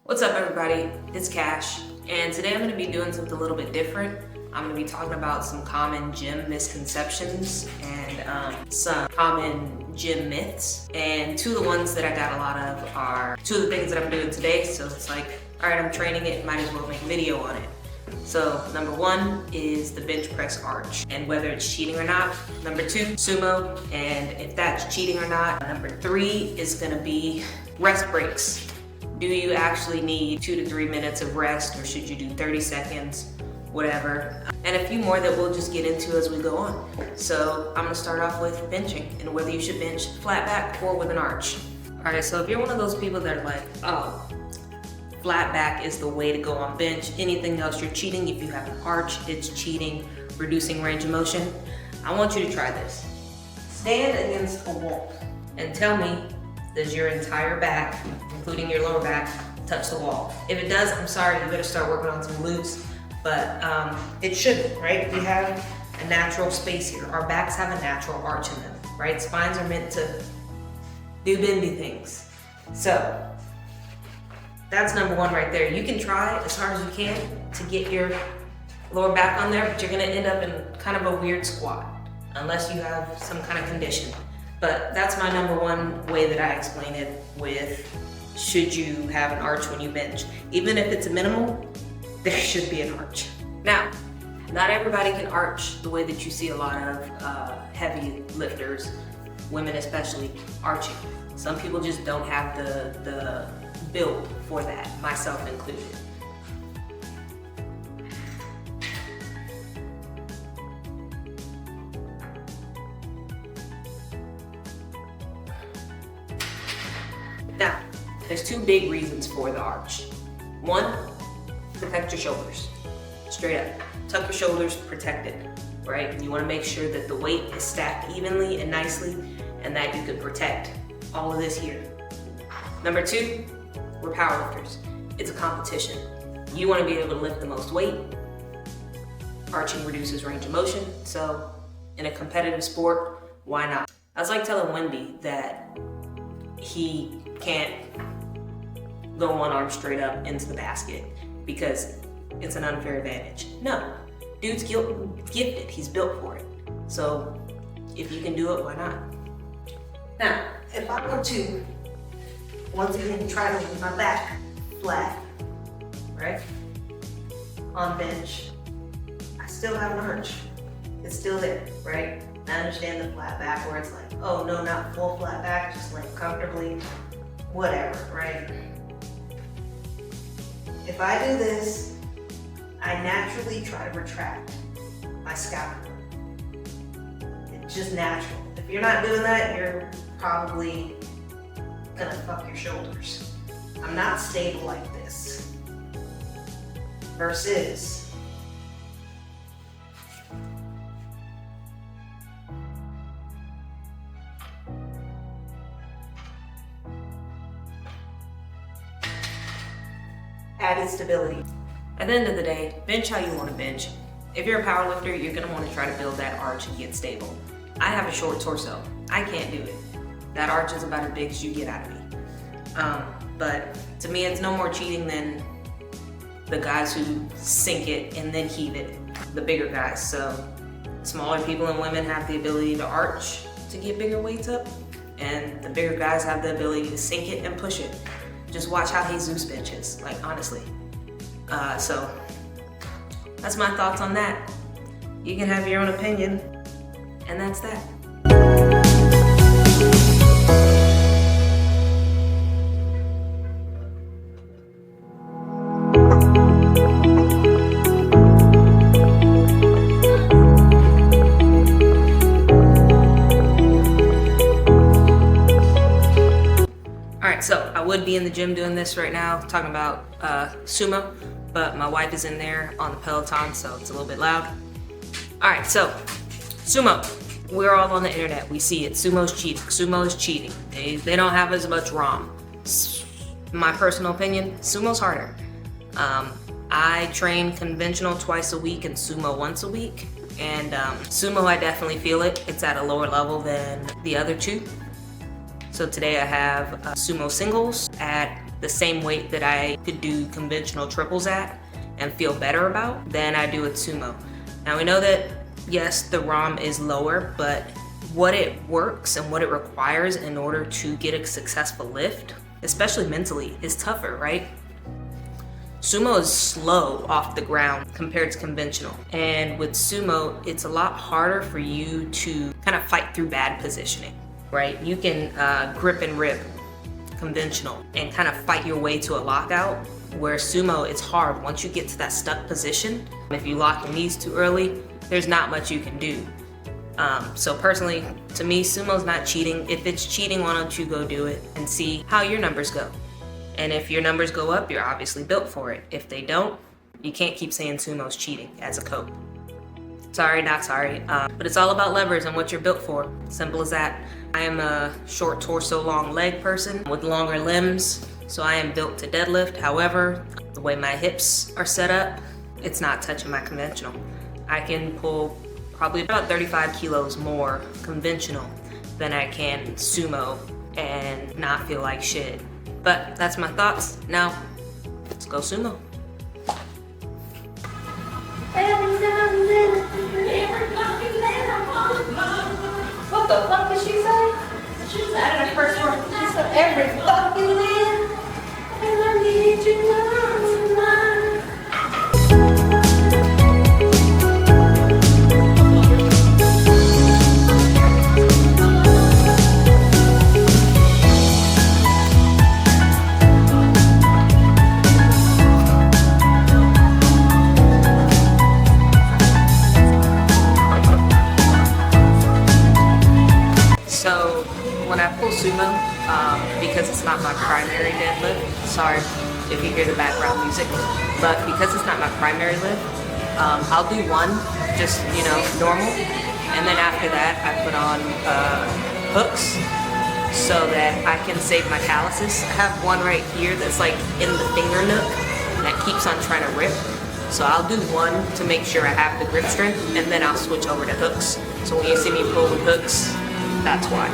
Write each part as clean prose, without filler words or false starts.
What's up everybody, it's Cash, and today I'm going to be doing something a little bit different. I'm going to be talking about some common gym misconceptions and some common gym myths. And two of the ones that I got a lot of are two of the things that I'm doing today, so it's like, alright, I'm training it, might as well make a video on it. So number one is the bench press arch and whether it's cheating or not. Number two, sumo, and if that's cheating or not. Number three is going to be rest breaks. Do you actually need 2 to 3 minutes of rest, or should you do 30 seconds, whatever? And a few more that we'll just get into as we go on. So I'm gonna start off with benching and whether you should bench flat back or with an arch. All right, so if you're one of those people that are like, oh, flat back is the way to go on bench, anything else you're cheating. If you have an arch, it's cheating, reducing range of motion. I want you to try this. Stand against a wall and tell me, does your entire back, including your lower back, touch the wall? If it does, I'm sorry, you better start working on some glutes, but it shouldn't, right? We have a natural space here. Our backs have a natural arch in them, right? Spines are meant to do bendy things. So that's number one right there. You can try as hard as you can to get your lower back on there, but you're gonna end up in kind of a weird squat, unless you have some kind of condition. But that's my number one way that I explain it with should you have an arch when you bench. Even if it's a minimal, there should be an arch. Now, not everybody can arch the way that you see a lot of heavy lifters, women especially, arching. Some people just don't have the build for that, myself included. Now, there's two big reasons for the arch. One, protect your shoulders. Straight up, tuck your shoulders, protect it, right? You wanna make sure that the weight is stacked evenly and nicely and that you can protect all of this here. Number two, we're powerlifters. It's a competition. You wanna be able to lift the most weight. Arching reduces range of motion, so in a competitive sport, why not? I was like telling Wendy that he can't go one arm straight up into the basket because it's an unfair advantage. No, dude's gifted, he's built for it. So if you can do it, why not? Now, if I were to, once again, try to leave my back flat, right, on bench, I still have an arch. It's still there, right? I understand the flat back where it's like, oh no, not full flat back, just like comfortably, whatever, right? If I do this, I naturally try to retract my scapula. It's just natural. If you're not doing that, you're probably gonna fuck your shoulders. I'm not stable like this. Versus added stability. At the end of the day, bench how you want to bench. If you're a power lifter, you're going to want to try to build that arch and get stable. I have a short torso. I can't do it. That arch is about as big as you get out of me. But to me, it's no more cheating than the guys who sink it and then heave it, the bigger guys. So smaller people and women have the ability to arch to get bigger weights up, and the bigger guys have the ability to sink it and push it. Just watch how Jesus benches, like honestly. So that's my thoughts on that. You can have your own opinion, and that's that. So I would be in the gym doing this right now, talking about sumo, but my wife is in there on the Peloton, so it's a little bit loud. All right, so sumo. We're all on the internet. We see it. Sumo's cheating. Sumo is cheating. They don't have as much ROM. My personal opinion, sumo's harder. I train conventional twice a week and sumo once a week. And sumo, I definitely feel it. It's at a lower level than the other two. So today I have sumo singles at the same weight that I could do conventional triples at and feel better about than I do with sumo. Now we know that yes, the ROM is lower, but what it works and what it requires in order to get a successful lift, especially mentally, is tougher, right? Sumo is slow off the ground compared to conventional. And with sumo, it's a lot harder for you to kind of fight through bad positioning, right? You can grip and rip conventional and kind of fight your way to a lockout, where sumo, it's hard. Once you get to that stuck position, if you lock your knees too early, there's not much you can do. So personally, to me, sumo's not cheating. If it's cheating, why don't you go do it and see how your numbers go? And if your numbers go up, you're obviously built for it. If they don't, you can't keep saying sumo's cheating as a coach. Sorry, not sorry. But it's all about levers and what you're built for. Simple as that. I am a short torso, long leg person with longer limbs, so I am built to deadlift. However, the way my hips are set up, it's not touching my conventional. I can pull probably about 35 kilos more conventional than I can sumo and not feel like shit. But that's my thoughts. Now, let's go sumo. What the fuck did she say? She said in the first one. She said every fucking man. And I need you tonight. So when I pull sumo, because it's not my primary deadlift, sorry if you hear the background music, but because it's not my primary lift, I'll do one, just, normal, and then after that I put on hooks so that I can save my calluses. I have one right here that's like in the finger nook that keeps on trying to rip. So I'll do one to make sure I have the grip strength, and then I'll switch over to hooks. So when you see me pull with hooks, that's why.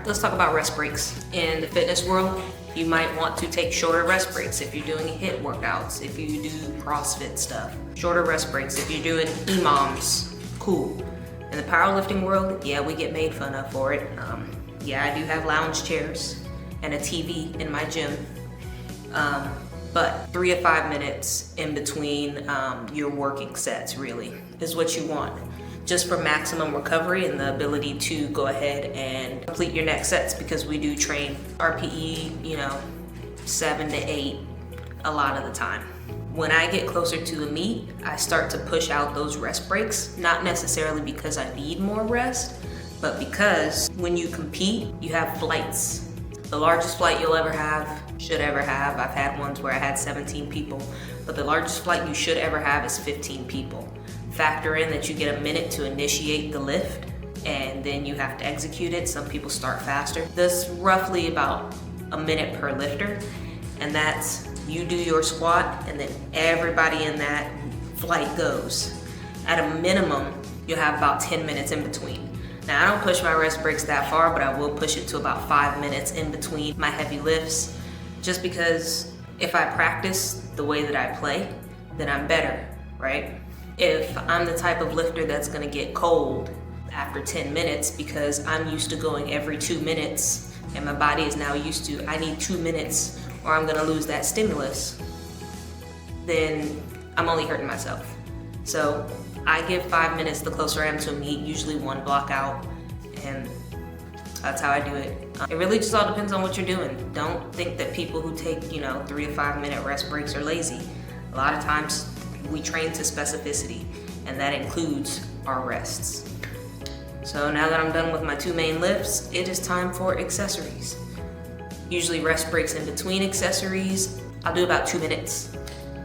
Let's talk about rest breaks. In the fitness world, you might want to take shorter rest breaks if you're doing HIIT workouts, if you do CrossFit stuff. Shorter rest breaks if you're doing EMOMs, cool. In the powerlifting world, yeah, we get made fun of for it. Yeah, I do have lounge chairs and a TV in my gym. But 3 to 5 minutes in between your working sets really is what you want, just for maximum recovery and the ability to go ahead and complete your next sets, because we do train RPE, 7 to 8 a lot of the time. When I get closer to the meet, I start to push out those rest breaks, not necessarily because I need more rest, but because when you compete, you have flights. The largest flight you'll ever have, should ever have, I've had ones where I had 17 people, but the largest flight you should ever have is 15 people. Factor in that you get a minute to initiate the lift, and then you have to execute it. Some people start faster. That's roughly about a minute per lifter, and that's you do your squat, and then everybody in that flight goes. At a minimum, you'll have about 10 minutes in between. Now, I don't push my rest breaks that far, but I will push it to about 5 minutes in between my heavy lifts, just because if I practice the way that I play, then I'm better, right? If I'm the type of lifter that's gonna get cold after 10 minutes because I'm used to going every 2 minutes and my body is now used to, I need 2 minutes or I'm gonna lose that stimulus, then I'm only hurting myself. So I give 5 minutes the closer I am to a meet, usually one block out, and that's how I do it. It really just all depends on what you're doing. Don't think that people who take, 3 to 5 minute rest breaks are lazy. A lot of times we train to specificity, and that includes our rests. So now that I'm done with my 2 main lifts, it is time for accessories. Usually rest breaks in between accessories, I'll do about 2 minutes.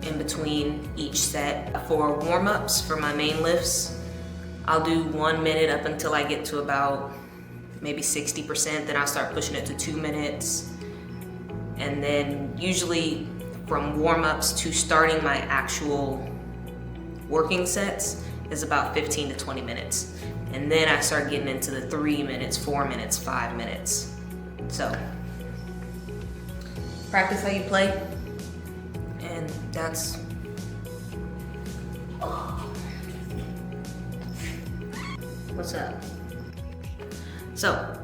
in between each set. For warm-ups, for my main lifts, I'll do 1 minute up until I get to about maybe 60%, then I'll start pushing it to 2 minutes. And then usually from warm-ups to starting my actual working sets is about 15 to 20 minutes. And then I start getting into the 3 minutes, 4 minutes, 5 minutes. So, practice how you play, and that's what's up. So,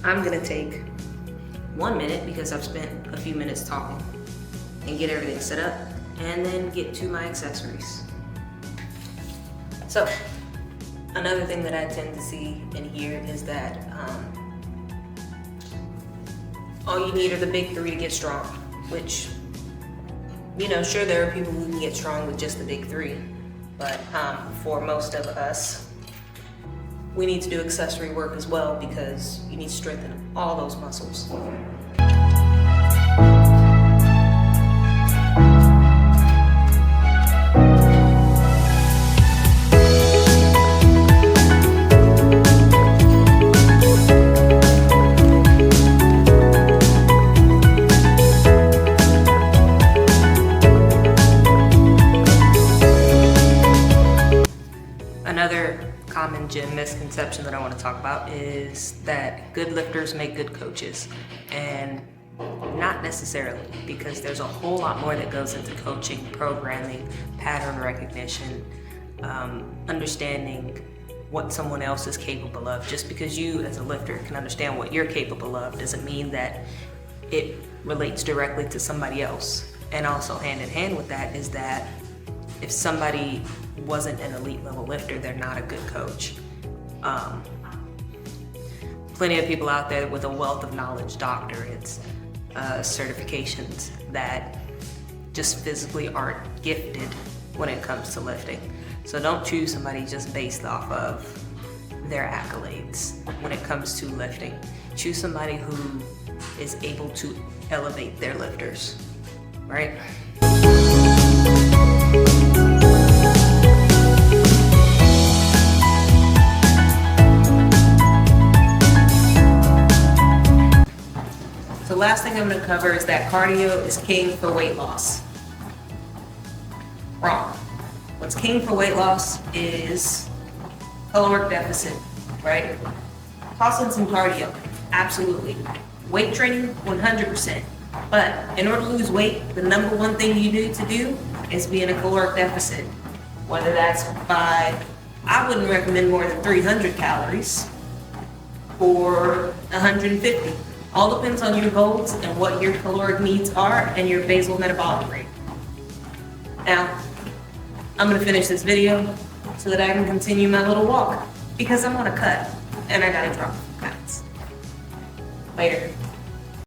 I'm gonna take 1 minute because I've spent a few minutes talking and get everything set up, and then get to my accessories. So, another thing that I tend to see and hear is that all you need are the big three to get strong, which, you know, sure, there are people who can get strong with just the big three, but for most of us, we need to do accessory work as well because you need to strengthen all those muscles. Another common gym misconception that I want to talk about is that good lifters make good coaches, and not necessarily, because there's a whole lot more that goes into coaching, programming, pattern recognition, understanding what someone else is capable of. Just because you as a lifter can understand what you're capable of doesn't mean that it relates directly to somebody else. And also hand in hand with that is that if somebody wasn't an elite level lifter, they're not a good coach. Plenty of people out there with a wealth of knowledge, doctorates, certifications, that just physically aren't gifted when it comes to lifting. So don't choose somebody just based off of their accolades when it comes to lifting. Choose somebody who is able to elevate their lifters, right? The last thing I'm going to cover is that cardio is king for weight loss. Wrong. What's king for weight loss is caloric deficit, right? Toss in some cardio, absolutely. Weight training, 100%. But in order to lose weight, the number one thing you need to do is be in a caloric deficit. Whether that's by, I wouldn't recommend more than 300 calories or 150. All depends on your goals and what your caloric needs are and your basal metabolic rate. Now, I'm gonna finish this video so that I can continue my little walk because I'm on a cut and I gotta drop pounds. Later.